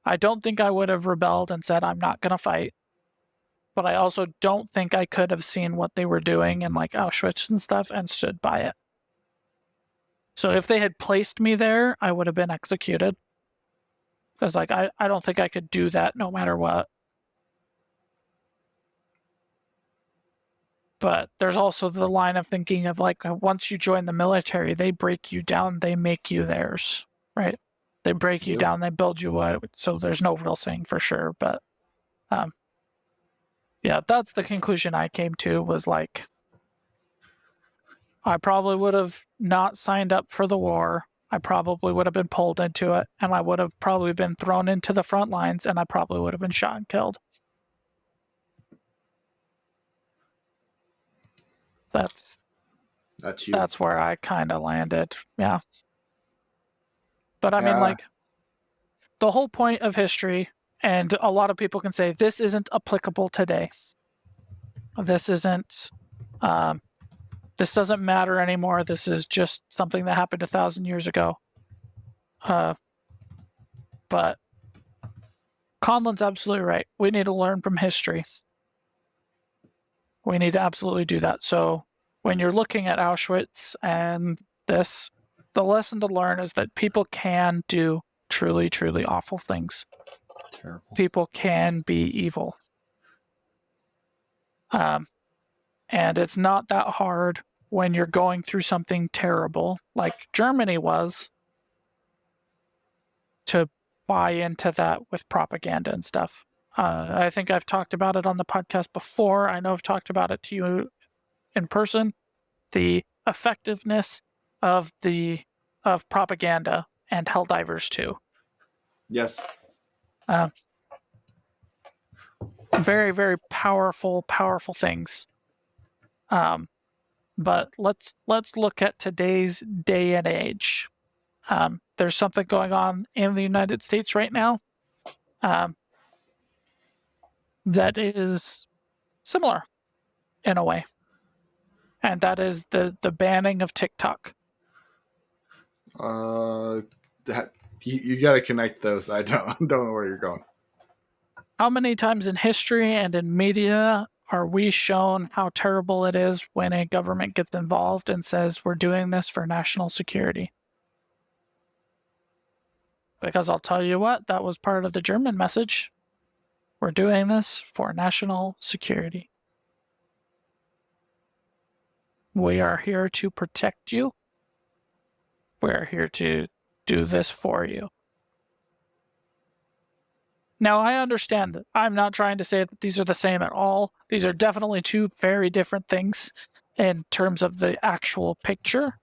I don't think I would have rebelled and said I'm not going to fight, but I also don't think I could have seen what they were doing in like Auschwitz and stuff and stood by it. So if they had placed me there, I would have been executed. Because like I don't think I could do that no matter what. But there's also the line of thinking of like once you join the military, they break you down, they make you theirs, right? They break you
Yep.
down, they build you up. So there's no real saying for sure, but um, yeah, that's the conclusion I came to. Was like I probably would have not signed up for the war. I probably would have been pulled into it, and I would have probably been thrown into the front lines, and I probably would have been shot and killed. That's
That's you.
that's where I kind of landed. Yeah. But I mean,
Yeah.
like, the whole point of history, and a lot of people can say this isn't applicable today. This isn't, um, this doesn't matter anymore. This is just something that happened 1,000 years ago. Uh, but Conlon's absolutely right. We need to learn from history. We need to absolutely do that. So when you're looking at Auschwitz and this, the lesson to learn is that people can do truly, truly awful things.
Terrible.
People can be evil. And it's not that hard when you're going through something terrible, like Germany was, to buy into that with propaganda and stuff. I think I've talked about it on the podcast before. I know I've talked about it to you in person. The effectiveness of propaganda and Helldivers too.
Yes.
Uh, very, very powerful, powerful things. But let's look at today's day and age. There's something going on in the United States right now that is similar in a way, and that is the banning of TikTok.
That you got to connect those. I don't don't know where you're going.
How many times in history and in media Are we shown how terrible it is when a government gets involved and says we're doing this for national security? Because I'll tell you what, that was part of the German message. We're doing this for national security. We are here to protect you. We're here to do this for you. Now, I understand that I'm not trying to say that these are the same at all. These are definitely two very different things in terms of the actual picture.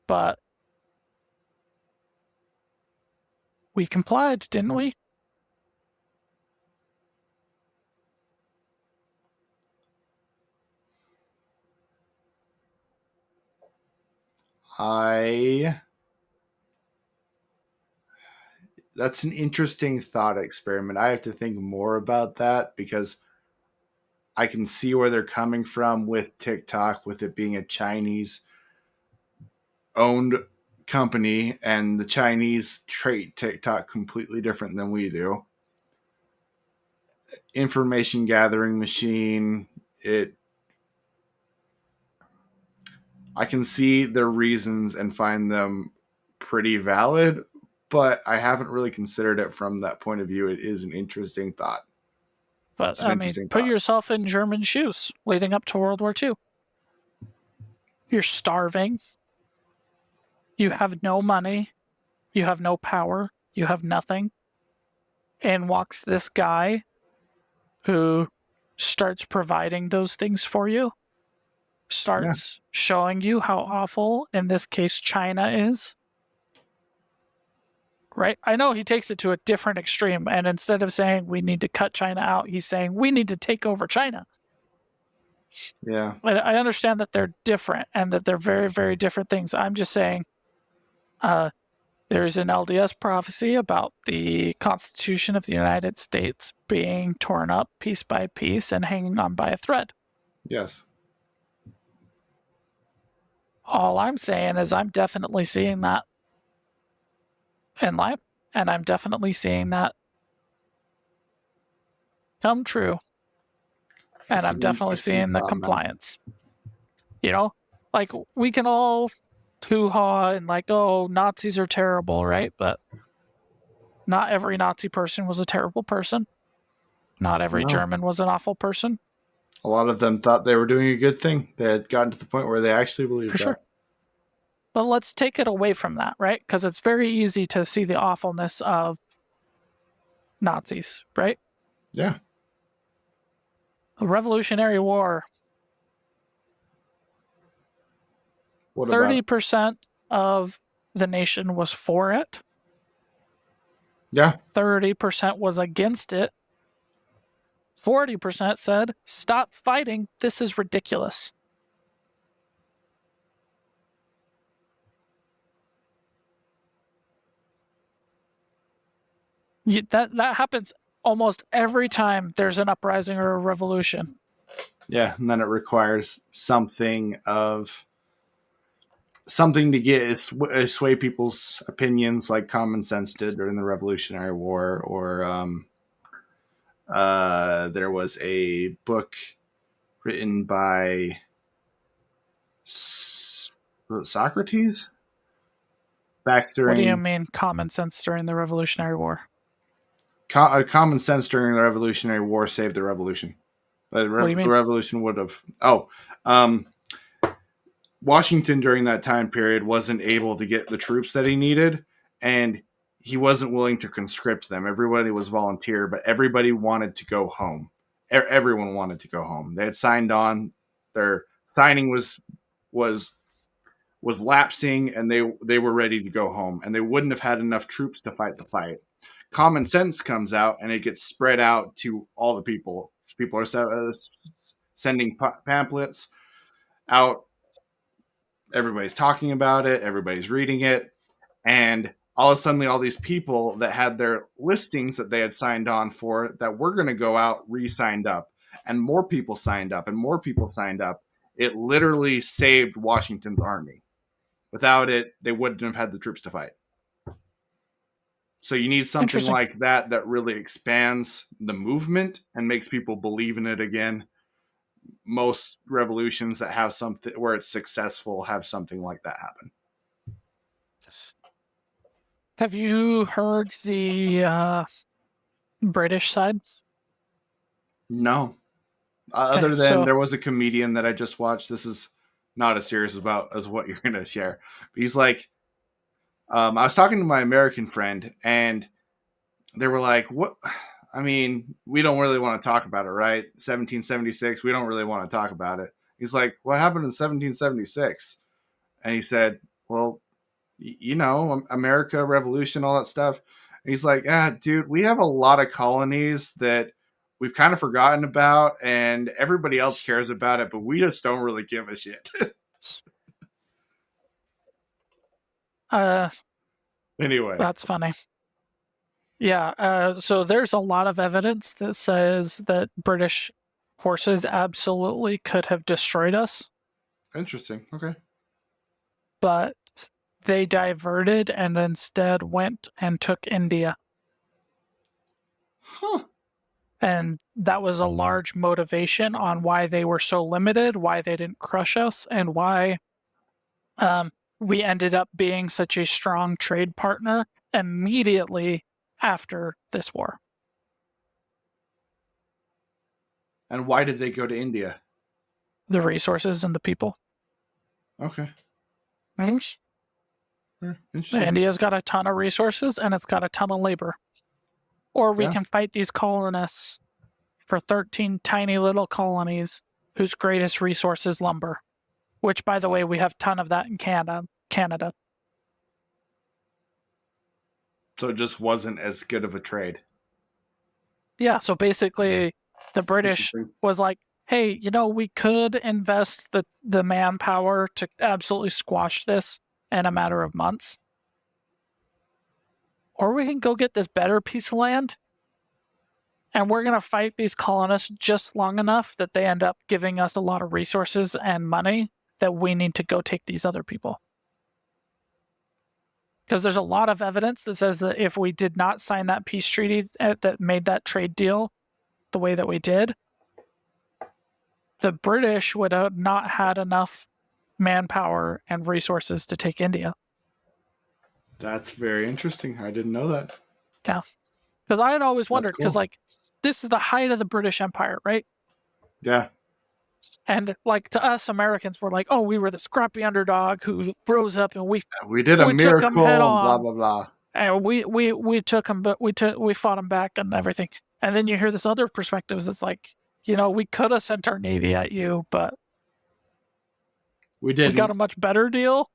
But we complied, didn't we?
That's an interesting thought experiment. I have to think more about that because I can see where they're coming from with TikTok, with it being a Chinese owned company, and the Chinese treat TikTok completely different than we do. Information gathering machine. I can see their reasons and find them pretty valid, but I haven't really considered it from that point of view. It is an interesting thought.
But I mean, put yourself in German shoes leading up to World War II. You're starving. You have no money. You have no power. You have nothing. And walks this guy who starts providing those things for you, starts showing you how awful, in this case, China is. Right? I know he takes it to a different extreme, and instead of saying we need to cut China out, he's saying we need to take over China.
Yeah.
I understand that they're different and that they're very, very different things. I'm just saying there's an LDS prophecy about the Constitution of the United States being torn up piece by piece and hanging on by a thread.
Yes.
All I'm saying is I'm definitely seeing that in life, and I'm definitely seeing that come true. And I'm definitely seeing the compliance. You know, like we can all hoo-ha and like, oh, Nazis are terrible, right? But not every Nazi person was a terrible person. Not every German was an awful person.
A lot of them thought they were doing a good thing. They had gotten to the point where they actually believed that. Sure.
But let's take it away from that, right? Because it's very easy to see the awfulness of Nazis, right?
Yeah.
The Revolutionary War. 30% of the nation was for it.
Yeah.
30% was against it. 40% said, stop fighting. This is ridiculous. That happens almost every time there's an uprising or a revolution.
Yeah, and then it requires something to get sway people's opinions, like common sense did during the Revolutionary War, or there was a book written by Socrates back during.
What do you mean common sense during the Revolutionary War?
Common sense during the Revolutionary War saved the revolution. The revolution would have. Washington during that time period wasn't able to get the troops that he needed, and he wasn't willing to conscript them. Everybody was volunteer, but everybody wanted to go home. Everyone wanted to go home. They had signed on. Their signing was lapsing, and they were ready to go home, and they wouldn't have had enough troops to fight the fight. Common sense comes out, and it gets spread out to all the people. People are sending pamphlets out. Everybody's talking about it. Everybody's reading it. And all of a sudden, all these people that had their listings that they had signed on for that were going to go out re-signed up. And more people signed up and more people signed up. It literally saved Washington's army. Without it, they wouldn't have had the troops to fight. So you need something
Interesting.
like that that really expands the movement and makes people believe in it again. Most revolutions that have something where it's successful have something like that happen.
Have you heard the British side?
No.
Okay,
Other than
so
there was a comedian that I just watched. This is not as serious about as what you're going to share. But he's like, I was talking to my American friend, and they were like, "What? I mean, we don't really want to talk about it, right? 1776. We don't really want to talk about it." He's like, "What happened in 1776?" And he said, "Well, you know, America, Revolution, all that stuff." And he's like, dude, we have a lot of colonies that we've kind of forgotten about, and everybody else cares about it, but we just don't really give a shit."
uh,
Anyway,
that's funny. Yeah, so there's a lot of evidence that says that British forces absolutely could have destroyed us,
interesting. Okay.
but they diverted and instead went and took India.
Huh.
And that was a large motivation on why they were so limited, why they didn't crush us, and why we ended up being such a strong trade partner immediately after this war.
And why did they go to India?
The resources and the people.
Okay. Interesting.
India's got a ton of resources and it's got a ton of labor. Or we
Yeah.
can fight these colonists for 13 tiny little colonies whose greatest resource is lumber, which, by the way, we have a ton of that in Canada.
So it just wasn't as good of a trade.
Yeah, so basically the British
Interesting.
was like, hey, you know, we could invest the manpower to absolutely squash this in a matter of months. Or we can go get this better piece of land and we're going to fight these colonists just long enough that they end up giving us a lot of resources and money that we need to go take these other people. Because there's a lot of evidence that says that if we did not sign that peace treaty that made that trade deal the way that we did, the British would have not had enough manpower and resources to take India.
That's very interesting. I didn't know that.
Yeah. Because I had always wondered, because, like, this is the height of the British Empire, right?
Yeah.
And, like, to us Americans, we're like, oh, we were the scrappy underdog who rose up and we
did a
we
miracle,
took them head on.
blah, blah, blah.
And we took them, but we fought them back and everything. And then you hear this other perspectives. It's like, you know, we could have sent our Navy at you, but
we didn't.
We got a much better deal.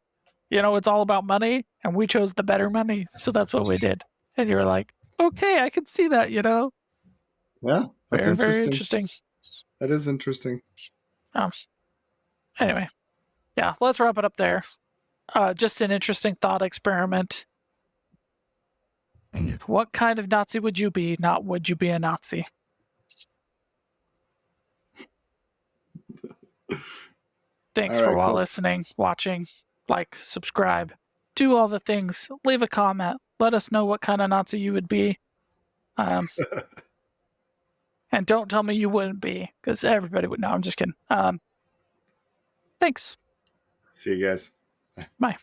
You know, it's all about money, and we chose the better money, so that's what we did. And you're like, okay, I can see that, you know?
Yeah, that's
very,
interesting.
very interesting.
That is interesting.
Anyway, yeah, let's wrap it up there. Just an interesting thought experiment. What kind of Nazi would you be? Not would you be a Nazi? Thanks for listening, watching, like, subscribe, do all the things, leave a comment, let us know what kind of Nazi you would be. And don't tell me you wouldn't be, because everybody would know. I'm just kidding. Thanks.
See you guys.
Bye.